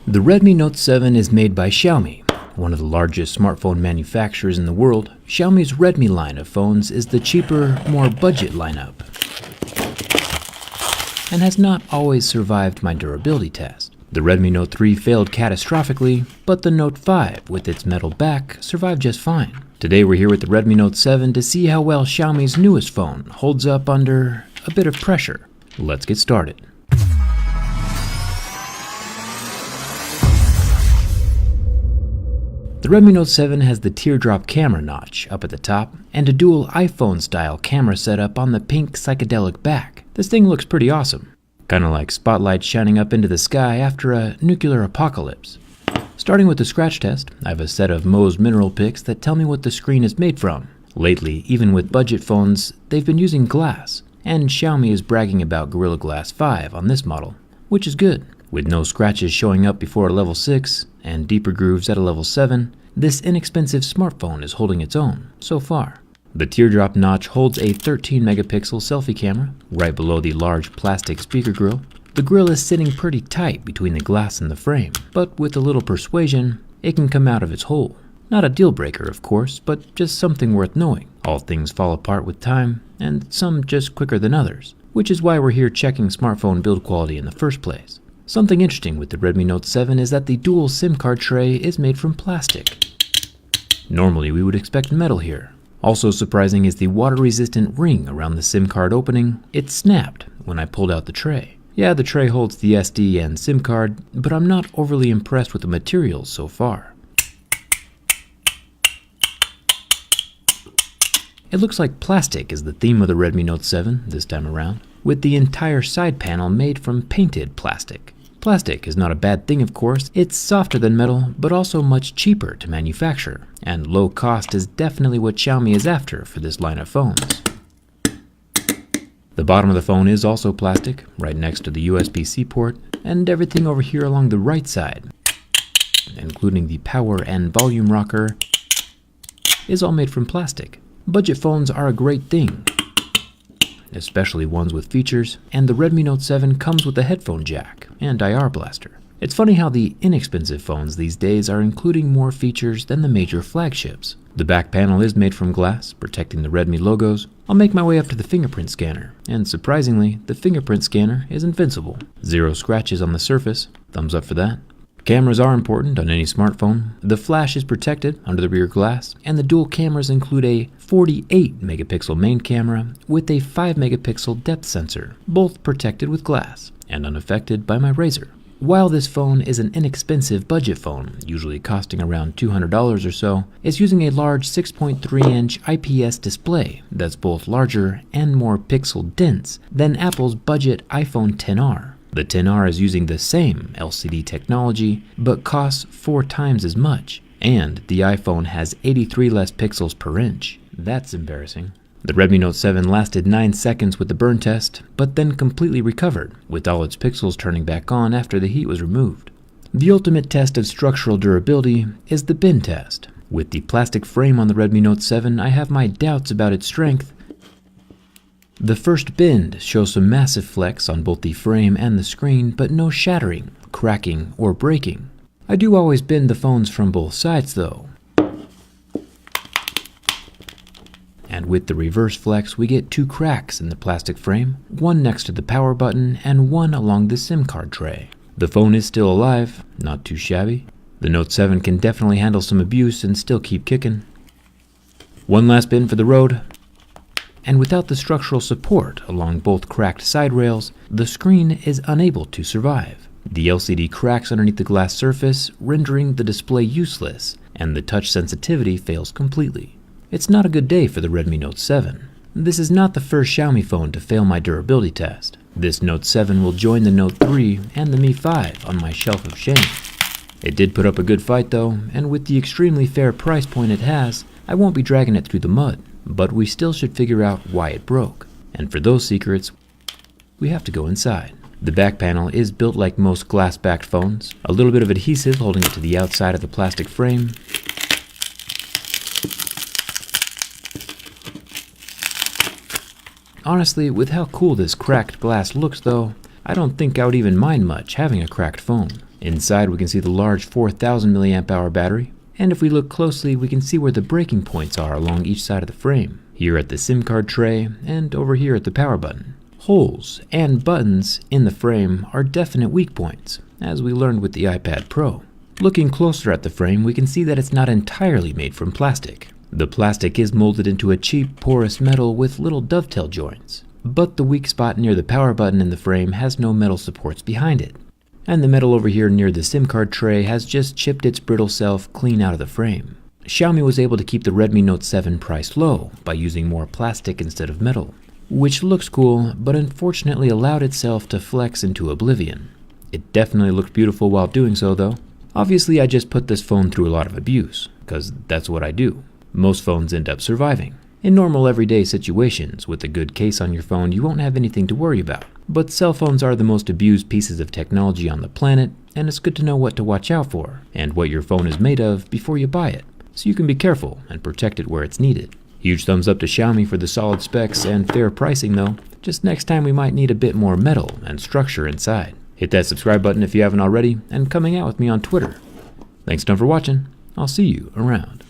The Redmi Note 7 is made by Xiaomi, one of the largest smartphone manufacturers in the world. Xiaomi's Redmi line of phones is the cheaper, more budget lineup, and has not always survived my durability test. The Redmi Note 3 failed catastrophically, but the Note 5 with its metal back survived just fine. Today we're here with the Redmi Note 7 to see how well Xiaomi's newest phone holds up under a bit of pressure. Let's get started. The Redmi Note 7 has the teardrop camera notch up at the top and a dual iPhone-style camera setup on the pink psychedelic back. This thing looks pretty awesome, kind of like spotlights shining up into the sky after a nuclear apocalypse. Starting with the scratch test, I have a set of Mohs mineral picks that tell me what the screen is made from. Lately, even with budget phones, they've been using glass, and Xiaomi is bragging about Gorilla Glass 5 on this model, which is good. With no scratches showing up before a level 6 and deeper grooves at a level 7, this inexpensive smartphone is holding its own so far. The teardrop notch holds a 13 megapixel selfie camera right below the large plastic speaker grill. The grill is sitting pretty tight between the glass and the frame, but with a little persuasion, it can come out of its hole. Not a deal breaker, of course, but just something worth knowing. All things fall apart with time, and some just quicker than others, which is why we're here checking smartphone build quality in the first place. Something interesting with the Redmi Note 7 is that the dual SIM card tray is made from plastic. Normally we would expect metal here. Also surprising is the water-resistant ring around the SIM card opening. It snapped when I pulled out the tray. Yeah, the tray holds the SD and SIM card, but I'm not overly impressed with the materials so far. It looks like plastic is the theme of the Redmi Note 7 this time around, with the entire side panel made from painted plastic. Plastic is not a bad thing, of course. It's softer than metal, but also much cheaper to manufacture, and low cost is definitely what Xiaomi is after for this line of phones. The bottom of the phone is also plastic, right next to the USB-C port, and everything over here along the right side, including the power and volume rocker, is all made from plastic. Budget phones are a great thing, especially ones with features, and the Redmi Note 7 comes with a headphone jack and IR blaster. It's funny how the inexpensive phones these days are including more features than the major flagships. The back panel is made from glass, protecting the Redmi logos. I'll make my way up to the fingerprint scanner, and surprisingly, the fingerprint scanner is invincible. 0 scratches on the surface, thumbs up for that. Cameras are important on any smartphone. The flash is protected under the rear glass, and the dual cameras include a 48 megapixel main camera with a 5 megapixel depth sensor, both protected with glass and unaffected by my razor. While this phone is an inexpensive budget phone, usually costing around $200 or so, it's using a large 6.3-inch IPS display that's both larger and more pixel dense than Apple's budget iPhone XR. The XR is using the same LCD technology, but costs 4 times as much, and the iPhone has 83 less pixels per inch. That's embarrassing. The Redmi Note 7 lasted 9 seconds with the burn test, but then completely recovered, with all its pixels turning back on after the heat was removed. The ultimate test of structural durability is the bend test. With the plastic frame on the Redmi Note 7, I have my doubts about its strength. The first bend shows some massive flex on both the frame and the screen, but no shattering, cracking, or breaking. I do always bend the phones from both sides though. And with the reverse flex, we get 2 cracks in the plastic frame, one next to the power button and one along the SIM card tray. The phone is still alive, not too shabby. The Note 7 can definitely handle some abuse and still keep kicking. One last bend for the road. And without the structural support along both cracked side rails, the screen is unable to survive. The LCD cracks underneath the glass surface, rendering the display useless, and the touch sensitivity fails completely. It's not a good day for the Redmi Note 7. This is not the first Xiaomi phone to fail my durability test. This Note 7 will join the Note 3 and the Mi 5 on my shelf of shame. It did put up a good fight though, and with the extremely fair price point it has, I won't be dragging it through the mud. But we still should figure out why it broke. And for those secrets, we have to go inside. The back panel is built like most glass-backed phones. A little bit of adhesive holding it to the outside of the plastic frame. Honestly, with how cool this cracked glass looks though, I don't think I would even mind much having a cracked phone. Inside we can see the large 4000 mAh battery, and if we look closely we can see where the breaking points are along each side of the frame, here at the SIM card tray and over here at the power button. Holes and buttons in the frame are definite weak points, as we learned with the iPad Pro. Looking closer at the frame, we can see that it's not entirely made from plastic. The plastic is molded into a cheap, porous metal with little dovetail joints, but the weak spot near the power button in the frame has no metal supports behind it. And the metal over here near the SIM card tray has just chipped its brittle self clean out of the frame. Xiaomi was able to keep the Redmi Note 7 price low by using more plastic instead of metal, which looks cool, but unfortunately allowed itself to flex into oblivion. It definitely looked beautiful while doing so though. Obviously I just put this phone through a lot of abuse, because that's what I do. Most phones end up surviving. In normal everyday situations, with a good case on your phone, you won't have anything to worry about. But cell phones are the most abused pieces of technology on the planet, and it's good to know what to watch out for, and what your phone is made of before you buy it, so you can be careful and protect it where it's needed. Huge thumbs up to Xiaomi for the solid specs and fair pricing though. Just next time we might need a bit more metal and structure inside. Hit that subscribe button if you haven't already, and coming out with me on Twitter. Thanks a ton for watching. I'll see you around.